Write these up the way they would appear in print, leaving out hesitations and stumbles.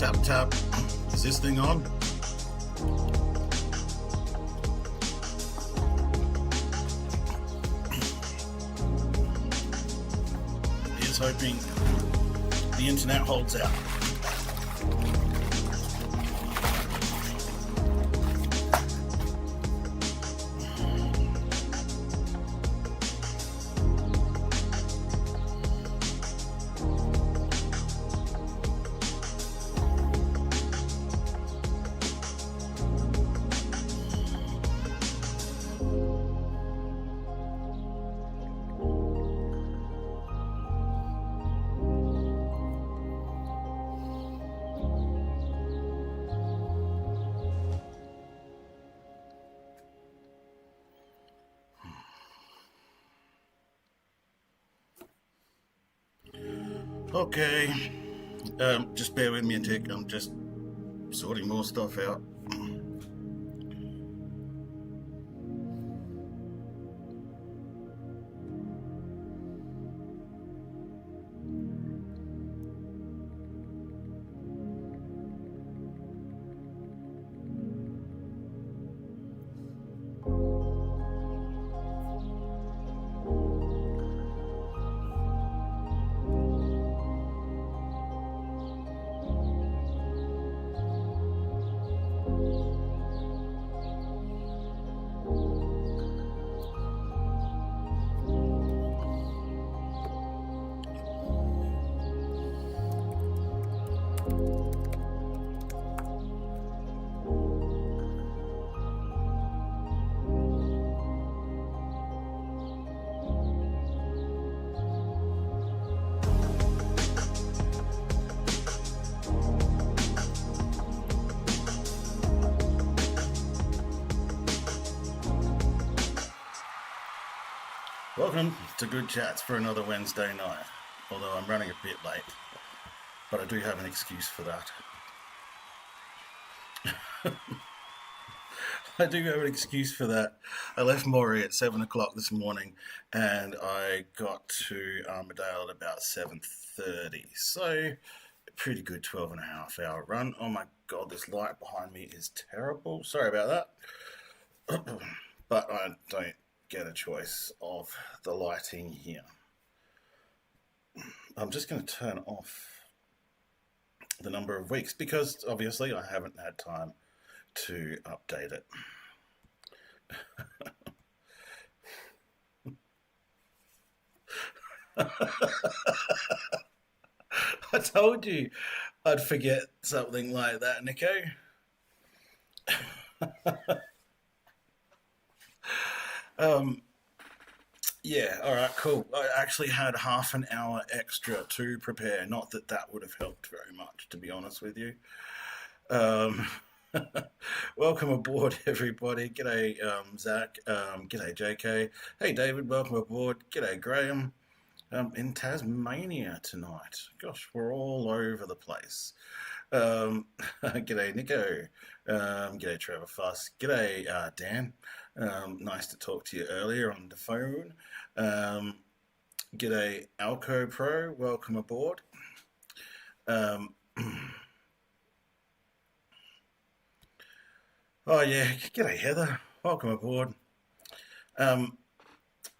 Tap, tap. Is this thing on? Here's hoping the internet holds out. Okay, just bear with me a tick. I'm just sorting more stuff out. Welcome to Good Chats for another Wednesday night, although I'm running a bit late, but I do have an excuse for that. I do have an excuse for that. I left Maury at 7 o'clock this morning and I got to Armadale at about 7:30, so a pretty good 12 and a half hour run. Oh my god, this light behind me is terrible. Sorry about that. But I don't get a choice of the lighting here. I'm just going to turn off the number of weeks because obviously I haven't had time to update it. I told you I'd forget something like that, Nico. Yeah, all right, cool. I actually had half an hour extra to prepare. Not that that would have helped very much, to be honest with you. Welcome aboard, everybody. G'day, Zach. G'day, JK. Hey, David. Welcome aboard. G'day, Graham. In Tasmania tonight. Gosh, we're all over the place. G'day, Nico. G'day, Trevor Fuss. G'day, Dan. Nice to talk to you earlier on the phone. G'day, Alco Pro. Welcome aboard. Oh yeah, g'day, Heather. Welcome aboard. I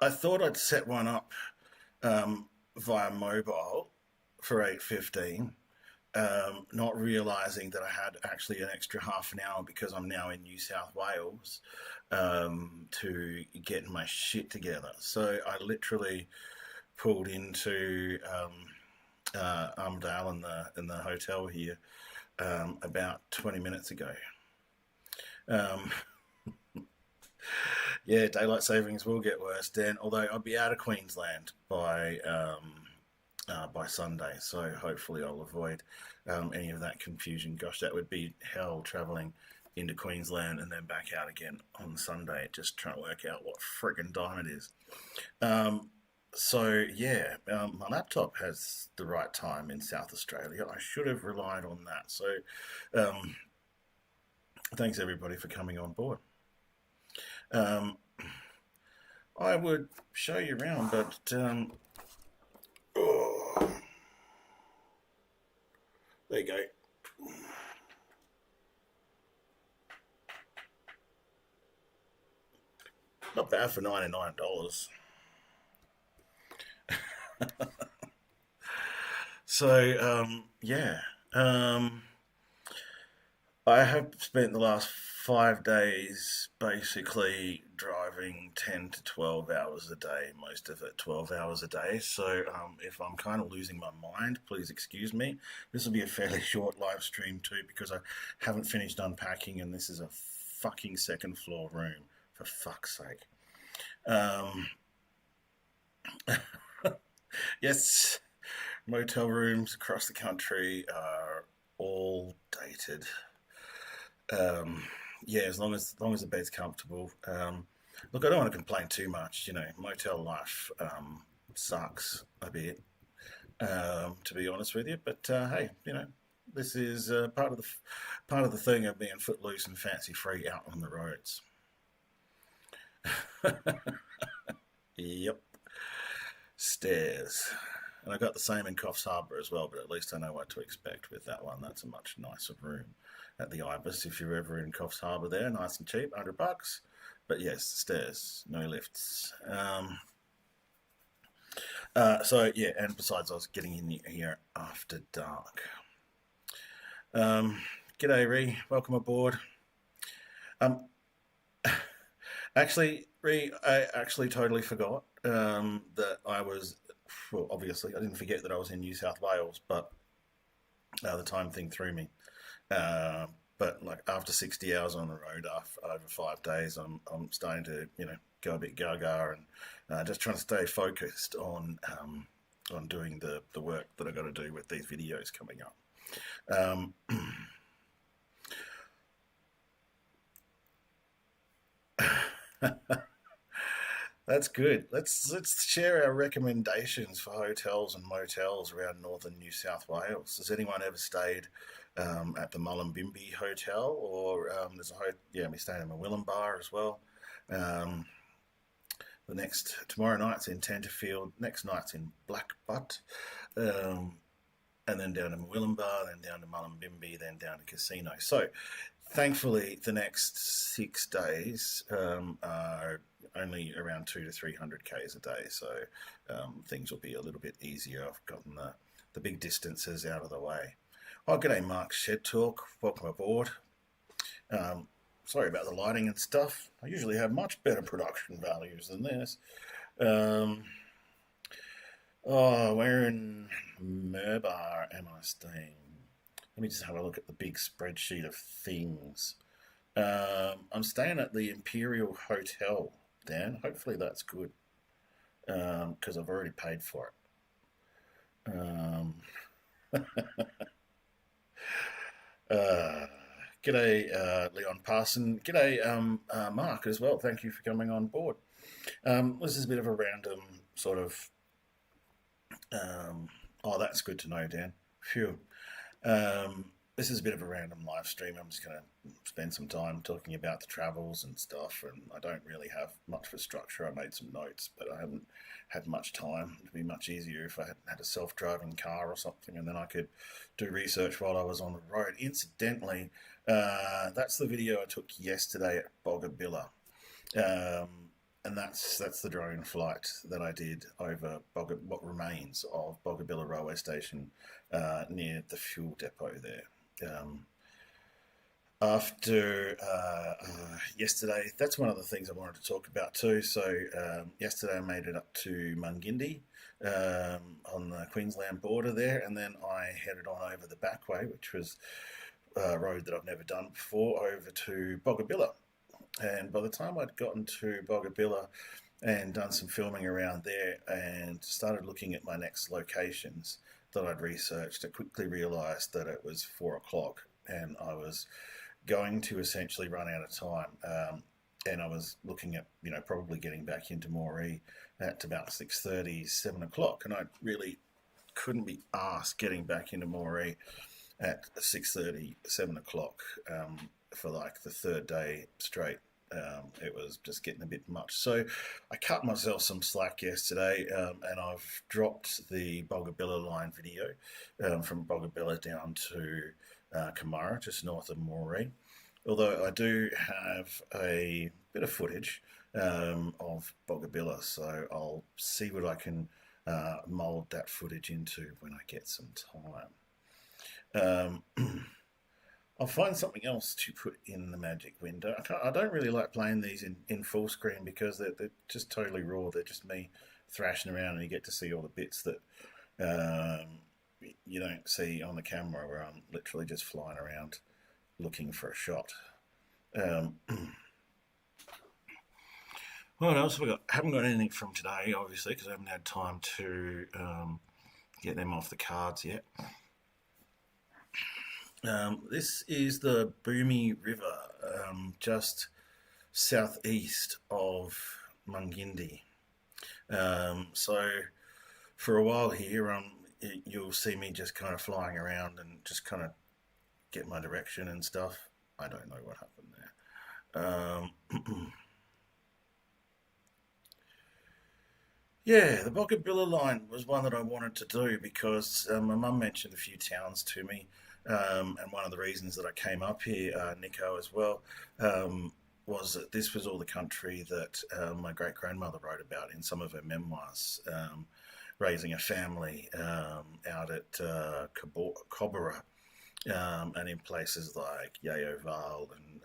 thought I'd set one up via mobile for 8:15. Not realising that I had actually an extra half an hour because I'm now in New South Wales to get my shit together. So I literally pulled into Armadale in the hotel here about 20 minutes ago. Yeah, daylight savings will get worse, Dan, although I'll be out of Queensland by Sunday, so hopefully I'll avoid any of that confusion. Gosh, that would be hell travelling into Queensland and then back out again on Sunday, just trying to work out what friggin' time it is. So yeah, my laptop has the right time in South Australia. I should have relied on that. So thanks everybody for coming on board. I would show you around, but oh, there you go. Not bad for $99. So, yeah. Um, I have spent the last 5 days basically driving 10 to 12 hours a day, most of it 12 hours a day. So, if I'm kind of losing my mind, please excuse me. This will be a fairly short live stream too because I haven't finished unpacking and this is a fucking second floor room, for fuck's sake. Um, yes, motel rooms across the country are all dated. Um, yeah, as long as the bed's comfortable. Look, I don't want to complain too much. Motel life sucks a bit, to be honest with you. But hey, this is part of the thing of being footloose and fancy free out on the roads. Yep, stairs. And I got the same in Coffs Harbour as well, but at least I know what to expect with that one. That's a much nicer room at the Ibis if you're ever in Coffs Harbour there. Nice and cheap, $100. But yes, stairs, no lifts. So yeah, and besides, I was getting in here after dark. G'day, Ree. Welcome aboard. Um, Actually, Ree, I actually totally forgot that I was. Well, obviously, I didn't forget that I was in New South Wales, but the time thing threw me. Uh, but like after 60 hours on the road, over 5 days, I'm starting to go a bit gaga and just trying to stay focused on doing the work that I got to do with these videos coming up. Um, That's good. Let's share our recommendations for hotels and motels around northern New South Wales. Has anyone ever stayed at the Mullumbimby Hotel, or yeah, we stayed in the Willumbar as well. Um, the next tomorrow night's in Tenterfield. Next night's in Blackbutt, um, and then down to Willumbar, then down to Mullumbimby, then down to Casino. So, thankfully, the next 6 days are only around 200 to 300 k's a day, so things will be a little bit easier. I've gotten the big distances out of the way. Oh, g'day, Mark Shed Talk. Welcome aboard. Sorry about the lighting and stuff. I usually have much better production values than this. Um, where in Merbar am I staying? Let me just have a look at the big spreadsheet of things. I'm staying at the Imperial Hotel, Dan. Hopefully that's good, because I've already paid for it. Uh, G'day, Leon Parson. G'day, Mark, as well. Thank you for coming on board. This is a bit of a random sort of. Oh, that's good to know, Dan. Phew. This is a bit of a random live stream. I'm just going to spend some time talking about the travels and stuff, and I don't really have much of a structure. I made some notes, but I haven't had much time. It'd be much easier if I had a self-driving car or something, and then I could do research while I was on the road. Incidentally, that's the video I took yesterday at Boggabilla. And that's the drone flight that I did over what remains of Boggabilla Railway Station near the fuel depot there. After yesterday, that's one of the things I wanted to talk about too. So yesterday I made it up to Mungindi on the Queensland border there, and then I headed on over the back way, which was a road that I've never done before, over to Boggabilla. And by the time I'd gotten to Boggabilla and done some filming around there and started looking at my next locations that I'd researched, I quickly realised that it was 4 o'clock and I was going to essentially run out of time. And I was looking at, probably getting back into Moree at about 6:30, 7 o'clock. And I really couldn't be asked getting back into Moree at 6:30, 7 o'clock for like the third day straight. It was just getting a bit much. So I cut myself some slack yesterday, and I've dropped the Boggabilla line video from Boggabilla down to Kamara, just north of Moree. Although I do have a bit of footage of Boggabilla. So I'll see what I can mould that footage into when I get some time. I'll find something else to put in the magic window. I don't really like playing these in full screen because they're just totally raw. They're just me thrashing around, and you get to see all the bits that you don't see on the camera, where I'm literally just flying around looking for a shot. What else have we got? Haven't got anything from today, obviously, because I haven't had time to get them off the cards yet. This is the Boomy River, just southeast of Mungindi. So for a while here, you'll see me just kind of flying around and just kind of get my direction and stuff. I don't know what happened there. Yeah, the Boggabilla line was one that I wanted to do because my mum mentioned a few towns to me, and one of the reasons that I came up here, Nico, as well, was that this was all the country that my great-grandmother wrote about in some of her memoirs, raising a family out at Cobora, and in places like Yayo Vale, and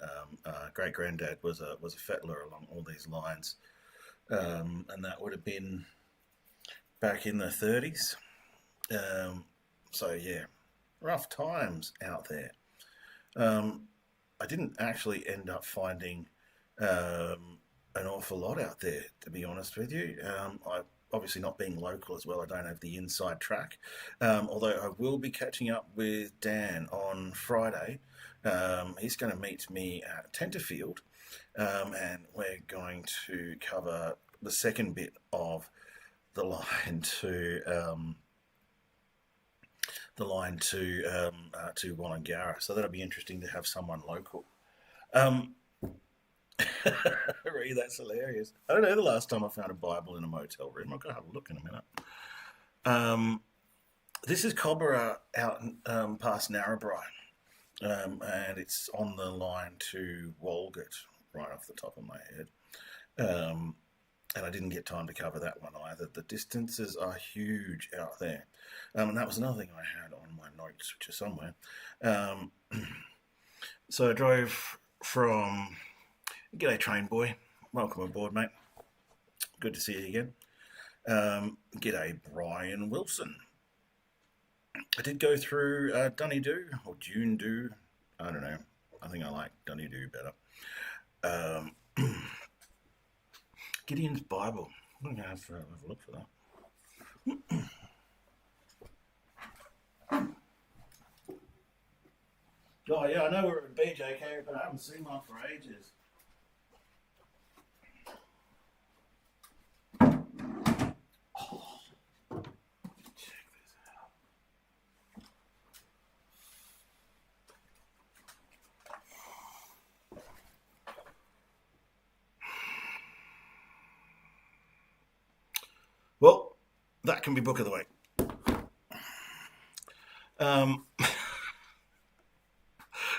great-granddad was a fettler along all these lines. And that would have been back in the 30s. So yeah, rough times out there. I didn't actually end up finding an awful lot out there, to be honest with you. I obviously, not being local as well, I don't have the inside track. Although I will be catching up with Dan on Friday. He's going to meet me at Tenterfield. And we're going to cover the second bit of the line to Wollongara. So that'll be interesting to have someone local. Ree, that's hilarious. I don't know the last time I found a Bible in a motel room. I'll go have a look in a minute. This is Cobra out past Narrabri. And it's on the line to Walgett, right off the top of my head. And I didn't get time to cover that one either. The distances are huge out there. And that was another thing I had on my notes, which is somewhere. So I drove from... G'day, train boy. Welcome aboard, mate. Good to see you again. G'day, Brian Wilson. I did go through Dunedoo, or Junedoo. I don't know. I think I like Dunedoo better. Gideon's Bible. I'm going to have a look for that. Oh, yeah, I know we're at BJK, but I haven't seen one for ages. Well, that can be book of the week.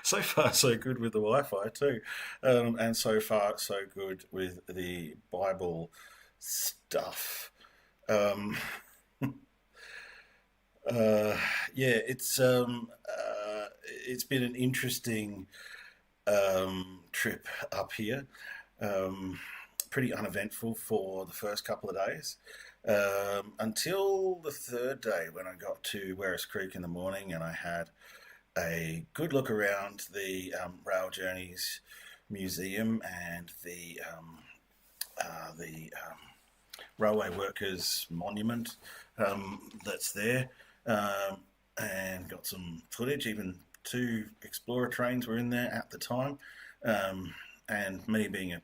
So far, so good with the Wi-Fi too, and so far, so good with the Bible stuff. Yeah, it's been an interesting trip up here. Pretty uneventful for the first couple of days. Until the third day when I got to Werris Creek in the morning and I had a good look around the Rail Journeys Museum and the Railway Workers Monument that's there, and got some footage. Even 2 Explorer trains were in there at the time, and me being a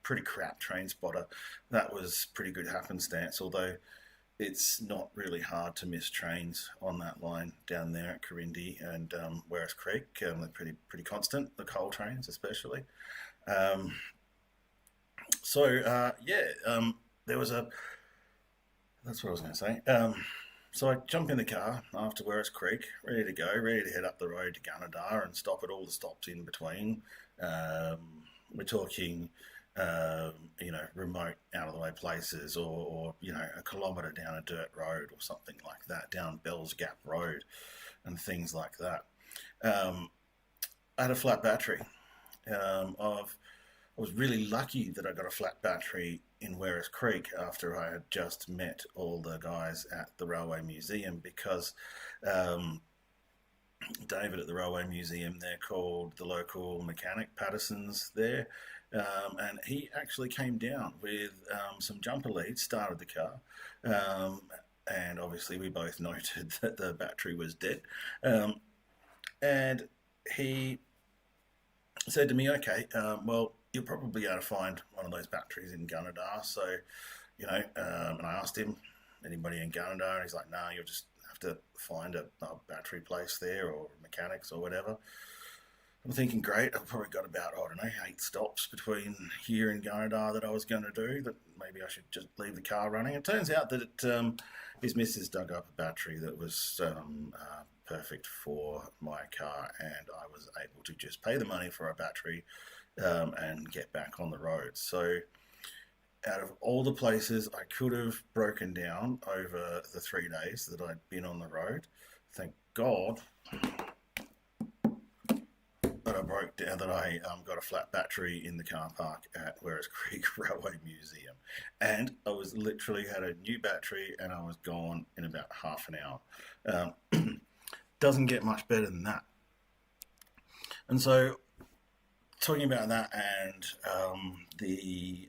pretty crap train spotter, that was pretty good happenstance, although it's not really hard to miss trains on that line down there at Corindi and Werris Creek. They're pretty constant, the coal trains especially. There was a... That's what I was going to say. So I jump in the car after Werris Creek, ready to go, ready to head up the road to Gunnedah and stop at all the stops in between. We're talking remote, out of the way places, or a kilometre down a dirt road or something like that, down Bell's Gap Road, and things like that. I had a flat battery. I was really lucky that I got a flat battery in Werris Creek after I had just met all the guys at the Railway Museum, because David at the Railway Museum, they're called the local mechanic, Patterson's there, and he actually came down with some jumper leads, started the car, and obviously we both noted that the battery was dead, and he said to me, okay, well, you'll probably be able to find one of those batteries in Gunnedah. So, and I asked him, anybody in Gunnedah? And he's like, no, you'll just have to find a battery place there, or mechanics or whatever. I'm thinking, great, I've probably got about, I don't know, 8 stops between here and Gunnedah that I was going to do, that maybe I should just leave the car running. It turns out that his missus dug up a battery that was perfect for my car, and I was able to just pay the money for a battery and get back on the road. So out of all the places I could have broken down over the 3 days that I'd been on the road, thank God that I broke down, that I got a flat battery in the car park at Werris Creek Railway Museum. And I was literally had a new battery, and I was gone in about half an hour. Doesn't get much better than that. And so, talking about that, and the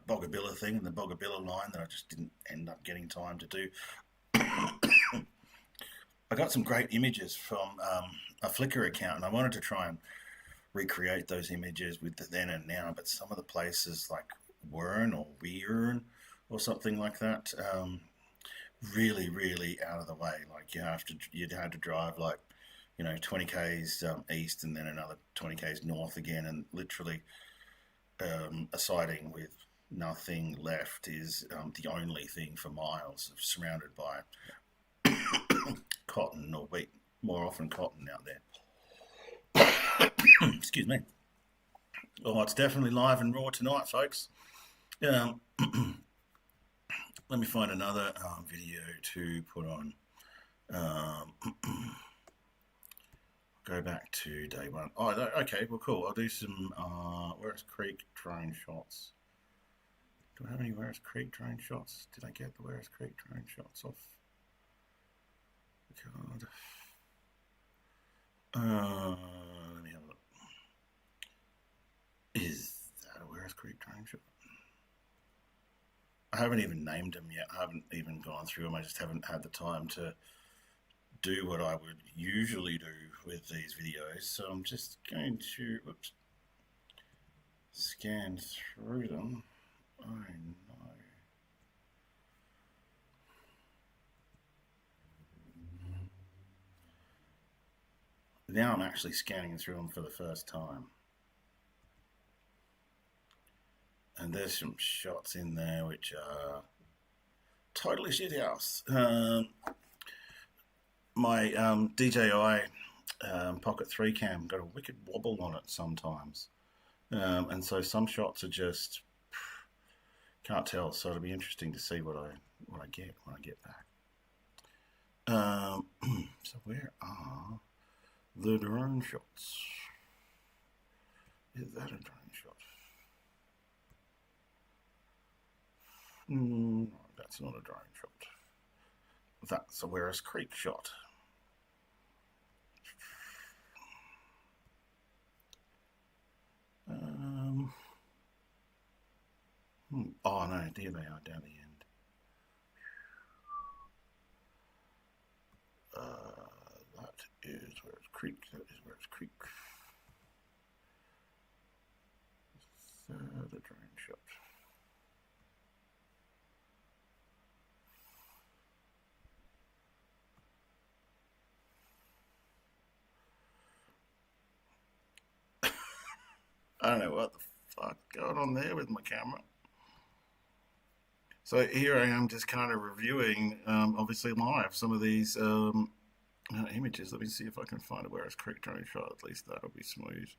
Boggabilla thing, and the Boggabilla line that I just didn't end up getting time to do, I got some great images from a Flickr account, and I wanted to try and recreate those images with the then and now, but some of the places like Wern or Weirn or something like that, really, really out of the way. Like you'd had to drive like 20 k's east, and then another 20 k's north again, and literally a siding with nothing left is the only thing for miles, surrounded by cotton or wheat, more often cotton out there. Excuse me. Oh, it's definitely live and raw tonight, folks. Let me find another video to put on. Go back to day one. Oh, okay, well, cool. I'll do some Werris Creek drone shots. Do I have any Werris Creek drone shots? Did I get the Werris Creek drone shots off the card? Let me have a look. Is that a Werris Creek drone shot? I haven't even named them yet. I haven't even gone through them. I just haven't had the time to do what I would usually do with these videos. So I'm just going to scan through them. Oh no. Now I'm actually scanning through them for the first time. And there's some shots in there which are totally shithouse. My DJI Pocket 3 cam got a wicked wobble on it sometimes. And so some shots are just can't tell. So it'll be interesting to see what I get when I get back. So where are the drone shots? Is that a drone shot? No, that's not a drone shot. That's a Werris Creek shot. Oh no, there they are down the end. That is Werris Creek. That is Werris Creek. The drone shot. I don't know what the fuck going on there with my camera. So here I am just kind of reviewing, obviously live, some of these images. Let me see if I can find a Werris Creek drone shot. At least that'll be smooth.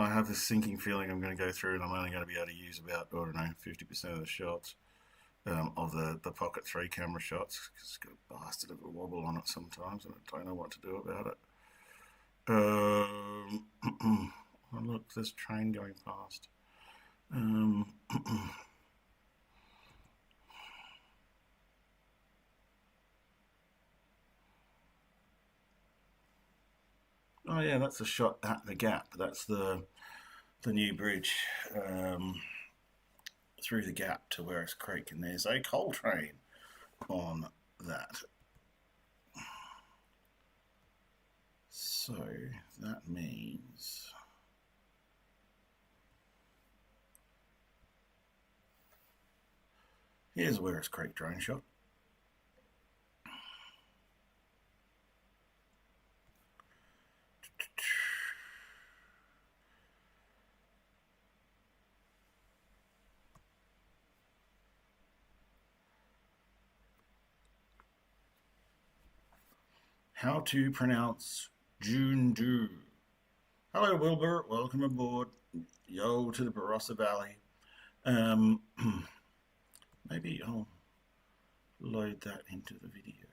I have this sinking feeling I'm going to go through and I'm only going to be able to use about, I don't know, 50% of the shots of the Pocket 3 camera shots, because it's got a bastard of a wobble on it sometimes and I don't know what to do about it. Oh, look, there's a train going past. Oh yeah, that's a shot at the gap. That's the new bridge through the gap to Werris Creek, and there's a coal train on that. So that means here's a Werris Creek drone shot. How to pronounce Jundu. Hello, Wilbur. Welcome aboard. Yo to the Barossa Valley. Um, maybe I'll load that into the video.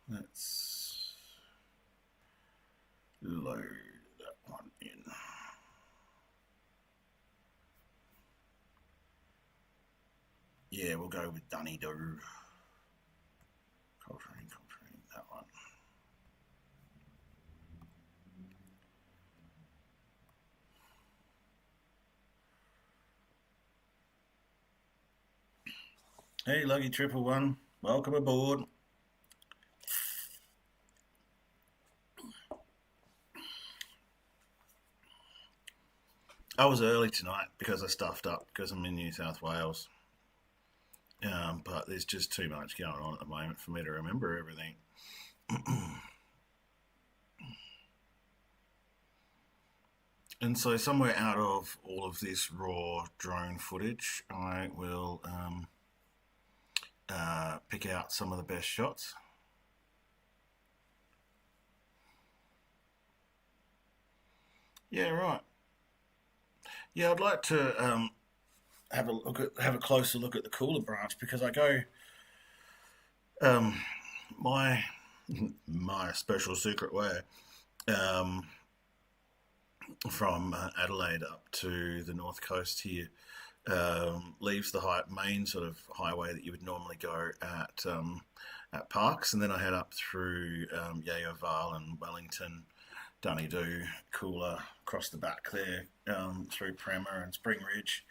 Let's load that one in. Yeah, we'll go with Dunny Doo. Coltrane, that one. Hey, Lucky Triple One, welcome aboard. I was early tonight because I stuffed up because I'm in New South Wales. But there's just too much going on at the moment for me to remember everything. And so somewhere out of all of this raw drone footage, I will pick out some of the best shots. Yeah, right. Yeah, I'd like to have a closer look at the cooler branch because I go my my special secret way um, from Adelaide up to the north coast here leaves the main sort of highway that you would normally go at Parks, and then I head up through Yayo Vale and Wellington, Dunedoo, Cooler, across the back there through Bremer and Spring Ridge,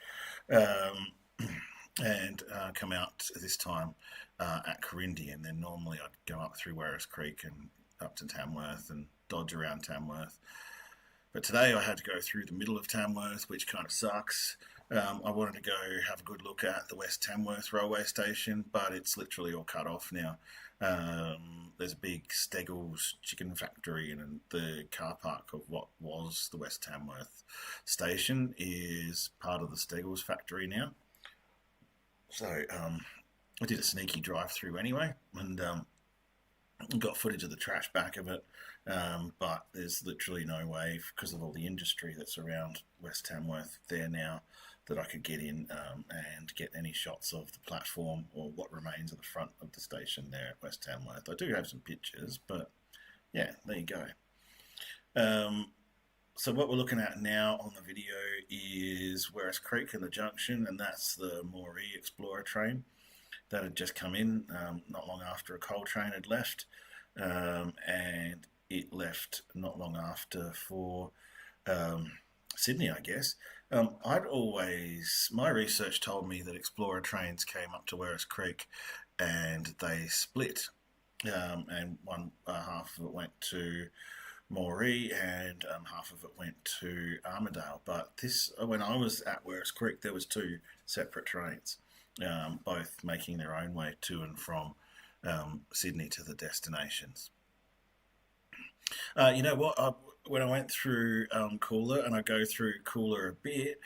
and come out this time at Corindi, and then normally I'd go up through Werris Creek and up to Tamworth and dodge around Tamworth. But today I had to go through the middle of Tamworth, which kind of sucks. I wanted to go have a good look at the West Tamworth railway station, but it's literally all cut off now. There's a big Steggles chicken factory, and the car park of what was the West Tamworth station is part of the Steggles factory now. So I did a sneaky drive through anyway, and got footage of the trash back of it. But there's literally no way, because of all the industry that's around West Tamworth there now, that I could get in and get any shots of the platform or what remains of the front of the station there at West Tamworth. I do have some pictures, but yeah, there you go. So what we're looking at now on the video is Werris Creek and the junction, and that's the Moree Explorer train that had just come in not long after a coal train had left, and it left not long after for Sydney, I guess. My research told me that Explorer trains came up to Werris Creek and they split, and one half of it went to Moree and half of it went to Armidale. But when I was at Werris Creek, there was two separate trains, both making their own way to and from Sydney to the destinations. You know what? When I went through Cooler, and I go through Cooler a bit,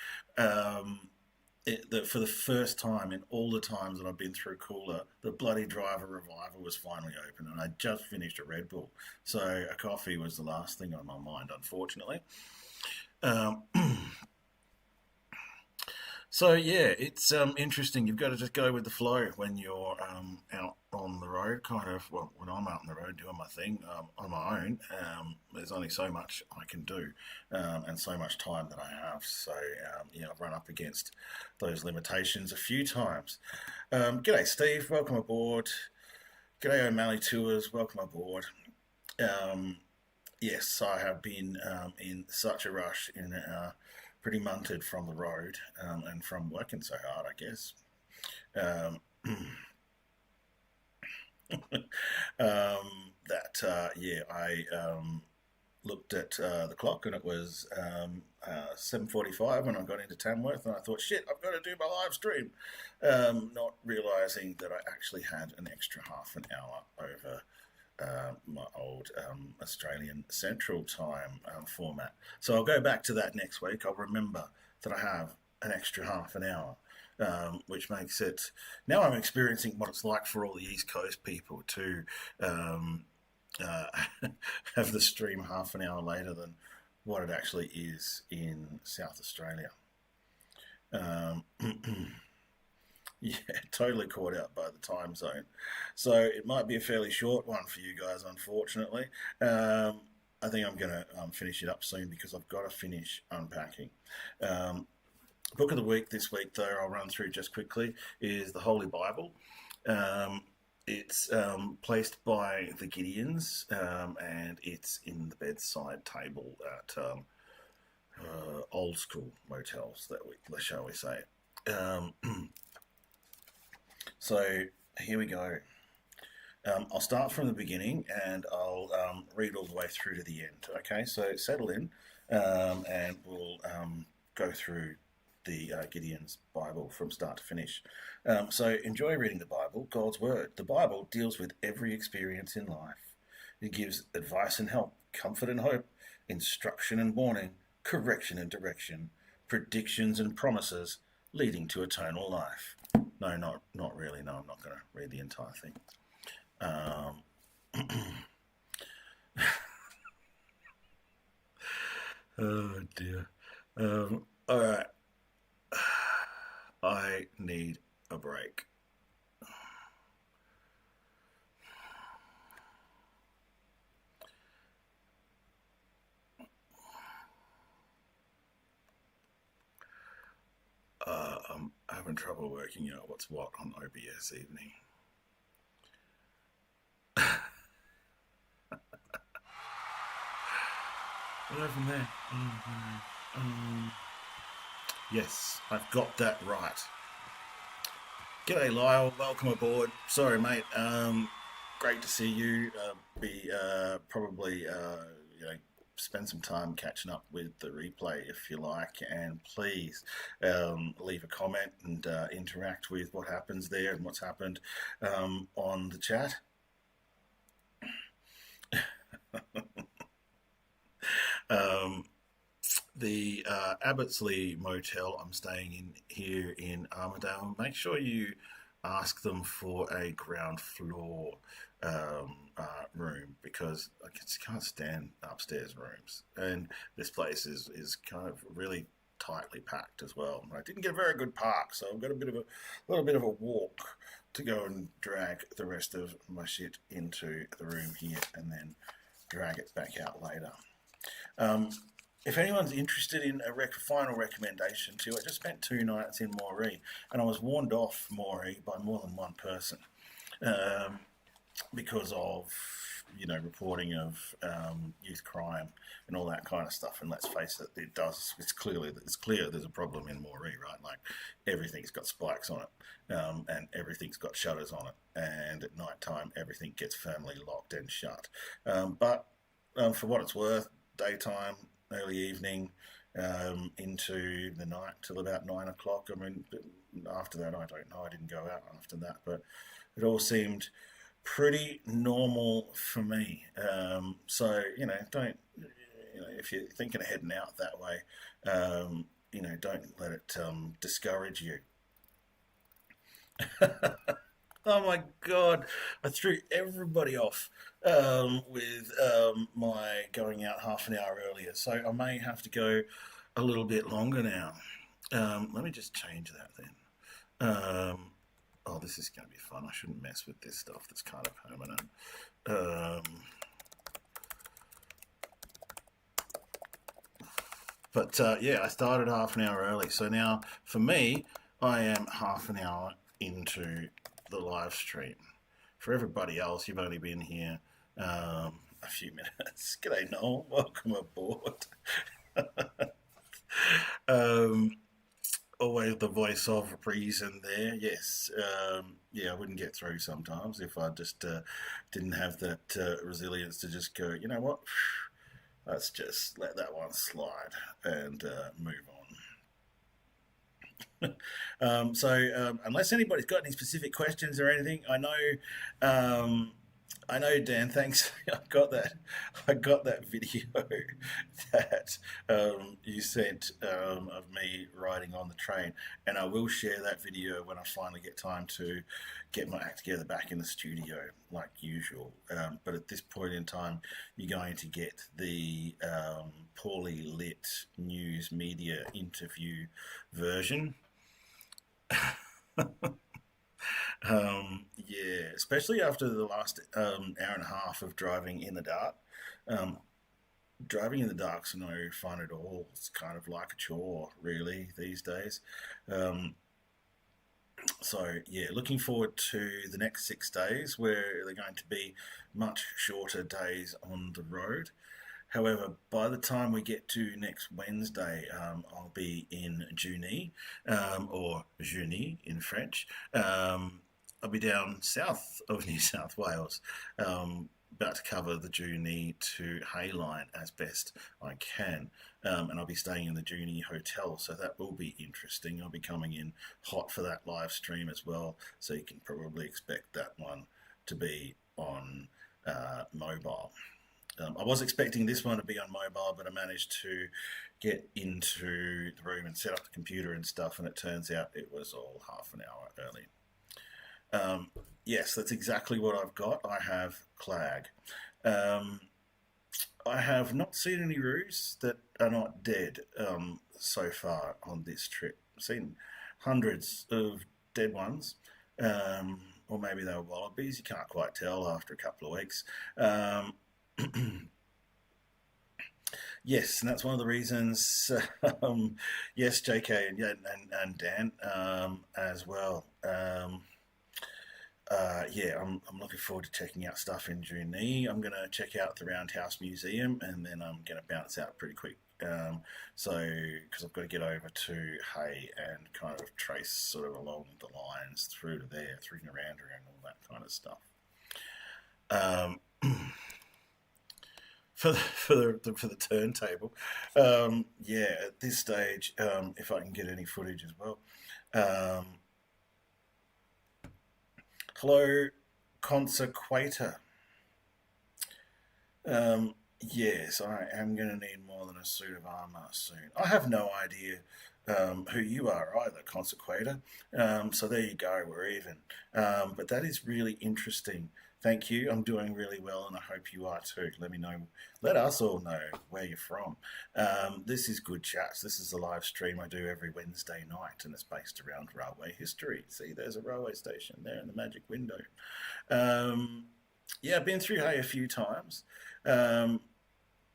for the first time in all the times that I've been through Cooler, the bloody Driver Revival was finally open, and I just finished a Red Bull, so a coffee was the last thing on my mind, unfortunately. Um, So yeah, it's interesting. You've got to just go with the flow when you're out on the road. Kind of, well, when I'm out on the road doing my thing on my own, there's only so much I can do, and so much time that I have. So yeah, I've run up against those limitations a few times. G'day, Steve. Welcome aboard. G'day, O'Malley Tours. Welcome aboard. Um, yes, I have been in such a rush in pretty munted from the road and from working so hard, I guess. Um, yeah, I looked at the clock and it was 7:45 when I got into Tamworth, and I thought, shit, I've got to do my live stream, not realizing that I actually had an extra half an hour over my old Australian Central Time format. So I'll go back to that next week. I'll remember that I have an extra half an hour, which makes it. Now I'm experiencing what it's like for all the East Coast people to uh, have the stream half an hour later than what it actually is in South Australia. Um, Yeah, totally caught out by the time zone. So it might be a fairly short one for you guys, unfortunately. Um, I think I'm going to finish it up soon because I've got to finish unpacking. Um, Book of the week this week, though, I'll run through just quickly, is the Holy Bible. Um, it's placed by the Gideons, and it's in the bedside table at old school motels, shall we say. Um, So here we go. I'll start from the beginning and I'll read all the way through to the end. Okay, so settle in and we'll go through the Gideon's Bible from start to finish. So enjoy reading the Bible, God's Word. The Bible deals with every experience in life. It gives advice and help, comfort and hope, instruction and warning, correction and direction, predictions and promises leading to eternal life. No, not really. No, I'm not going to read the entire thing. Oh dear. All right. I need a break. I'm having trouble working out what's what on OBS evening. What happened there? Yes, I've got that right. G'day, Lyle. Welcome aboard. Sorry, mate. Great to see you. Be probably spend some time catching up with the replay if you like, and please leave a comment and interact with what happens there and what's happened on the chat. Um, the Abbottsley Motel I'm staying in here in Armidale. Make sure you ask them for a ground floor room because I just can't stand upstairs rooms, and this place is kind of really tightly packed as well. I didn't get a very good park, so I've got a little bit of a walk to go and drag the rest of my shit into the room here, and then drag it back out later. Um, if anyone's interested in a final recommendation too, I just spent 2 nights in Moree, and I was warned off Moree by more than one person because of reporting of youth crime and all that kind of stuff. And let's face it, it's clear there's a problem in Moree, right? Like everything's got spikes on it, and everything's got shutters on it, and at night time everything gets firmly locked and shut. But for what it's worth, daytime, early evening, into the night till about 9 o'clock. I mean, after that, I don't know. I didn't go out after that, but it all seemed pretty normal for me. So don't if you're thinking of heading out that way, don't let it discourage you. Oh my God, I threw everybody off with my going out half an hour earlier, so I may have to go a little bit longer now. Let me just change that then. Oh, this is going to be fun. I shouldn't mess with this stuff that's kind of permanent. But yeah, I started half an hour early. So now, for me, I am half an hour into the live stream. For everybody else, you've only been here a few minutes. G'day, Noel. Welcome aboard. Always the voice of reason there. Yes. Yeah, I wouldn't get through sometimes if I just didn't have that resilience to just go, you know what? Let's just let that one slide and move on. So unless anybody's got any specific questions or anything, I know, Dan. Thanks. I got that video that you sent of me riding on the train, and I will share that video when I finally get time to get my act together back in the studio, like usual. But at this point in time, you're going to get the poorly lit news media interview version. Yeah, especially after the last hour and a half of driving in the dark. Driving in the dark's no fun at all. It's kind of like a chore, really, these days. So, yeah, looking forward to the next 6 days where they're going to be much shorter days on the road. However, by the time we get to next Wednesday, I'll be in Juni, or Juni in French. I'll be down south of New South Wales, about to cover the Juni to Hayline as best I can. And I'll be staying in the Juni Hotel, so that will be interesting. I'll be coming in hot for that live stream as well, so you can probably expect that one to be on mobile. I was expecting this one to be on mobile, but I managed to get into the room and set up the computer and stuff, and it turns out it was all half an hour early. Yes, that's exactly what I've got. I have Clag. I have not seen any roos that are not dead so far on this trip. I've seen hundreds of dead ones, or maybe they were wallabies. You can't quite tell after a couple of weeks. Yes, and that's one of the reasons. Yes, JK and Dan as well. Yeah, I'm looking forward to checking out stuff in Juni. I'm going to check out the Roundhouse Museum, and then I'm going to bounce out pretty quick. Because I've got to get over to Hay and kind of trace sort of along the lines through to there, through Narandra and all that kind of stuff. For the turntable, yeah. At this stage, if I can get any footage as well. Hello, Consequator. Yes, I am going to need more than a suit of armor soon. I have no idea who you are either, Consequator. So there you go, we're even. But that is really interesting. Thank you. I'm doing really well, and I hope you are too. Let me know. Let us all know where you're from. This is Good Chats. This is a live stream I do every Wednesday night, and it's based around railway history. See, there's a railway station there in the magic window. Yeah, I've been through Hay a few times, but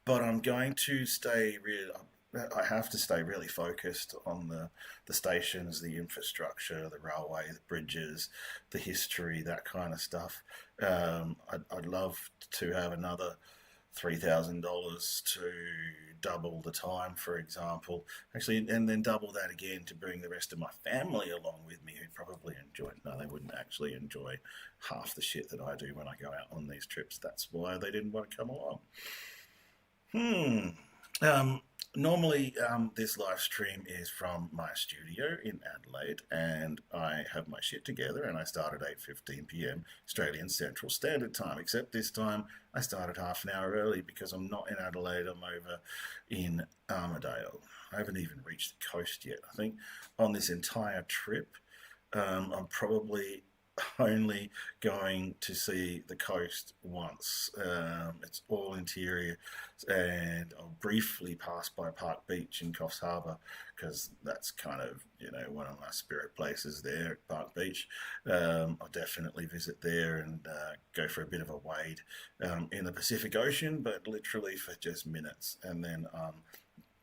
I'm going to stay really. I have to stay really focused on the stations, the infrastructure, the railway, the bridges, the history, that kind of stuff. I'd love to have another $3,000 to double the time, for example. Actually, and then double that again to bring the rest of my family along with me, who'd probably enjoy it. No, they wouldn't actually enjoy half the shit that I do when I go out on these trips. That's why they didn't want to come along. Normally, this live stream is from my studio in Adelaide, and I have my shit together, and I start at 8:15 p.m. Australian Central Standard Time. Except this time, I started half an hour early because I'm not in Adelaide. I'm over in Armidale. I haven't even reached the coast yet. I think on this entire trip, I'm probably only going to see the coast once. It's all interior, and I'll briefly pass by Park Beach in Coffs Harbour because that's kind of one of my spirit places there at Park Beach. I'll definitely visit there and go for a bit of a wade in the Pacific Ocean, but literally for just minutes, and then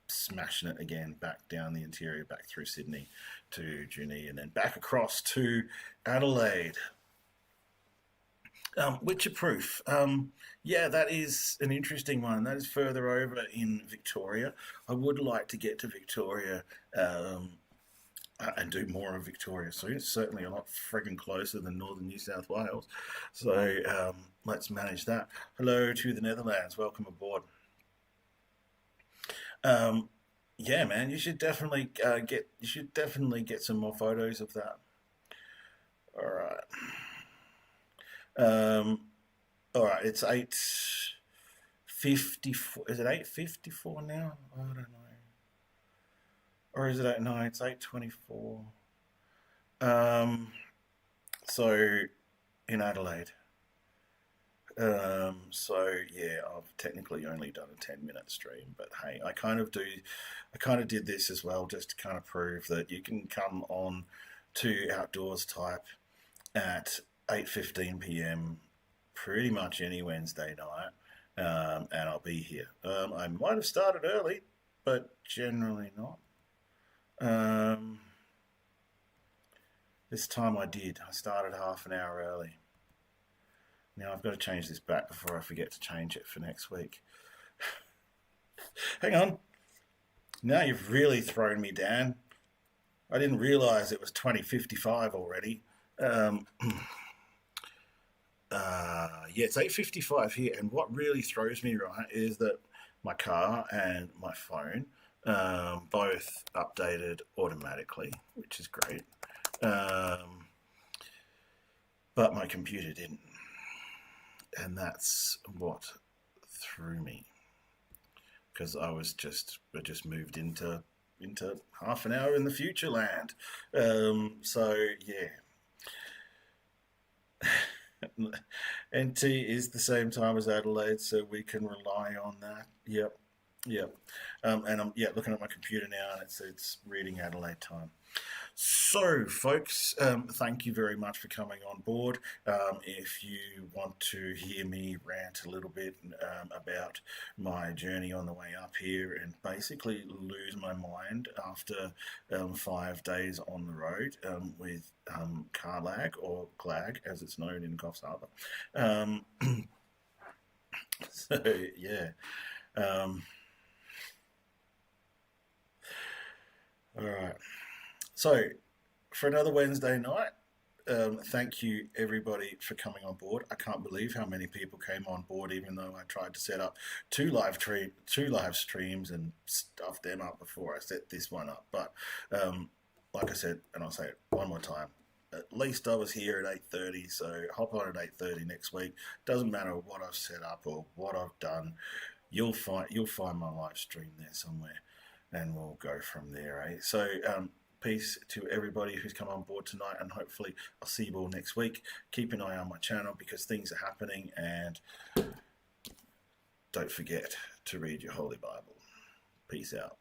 smashing it again back down the interior, back through Sydney to Junee, and then back across to Adelaide. Witcher Proof. Yeah, that is an interesting one. That is further over in Victoria. I would like to get to Victoria and do more of Victoria soon. It's certainly a lot frigging closer than northern New South Wales. So let's manage that. Hello to the Netherlands. Welcome aboard. Yeah, man, you should definitely get some more photos of that. All right. All right. It's 8:54. Is it 8:54 now? I don't know. Or is it 8? No, it's 8:24. So in Adelaide. So yeah, I've technically only done a 10-minute stream, but hey, I kind of did this as well just to kind of prove that you can come on to Outdoors Type at 8:15 p.m. pretty much any Wednesday night, and I'll be here. I might have started early, but generally not. This time I did. I started half an hour early. Now I've got to change this back before I forget to change it for next week. Hang on. Now you've really thrown me, Dan. I didn't realise it was 20:55 already. Yeah, it's 8:55 here, and what really throws me, right, is that my car and my phone both updated automatically, which is great. But my computer didn't. And that's what threw me, because I just moved into half an hour in the future land. So yeah, NT is the same time as Adelaide, so we can rely on that. Yep. And I'm looking at my computer now, and it's reading Adelaide time. So, folks, thank you very much for coming on board. If you want to hear me rant a little bit about my journey on the way up here and basically lose my mind after 5 days on the road with car lag, or clag as it's known in Coffs Harbour. So, yeah. All right. So, for another Wednesday night, thank you everybody for coming on board. I can't believe how many people came on board, even though I tried to set up two live streams and stuff them up before I set this one up. But like I said, and I'll say it one more time, at least I was here at 8:30, so hop on at 8:30 next week. Doesn't matter what I've set up or what I've done, you'll find my live stream there somewhere, and we'll go from there. So peace to everybody who's come on board tonight, and hopefully I'll see you all next week. Keep an eye on my channel because things are happening, and don't forget to read your Holy Bible. Peace out.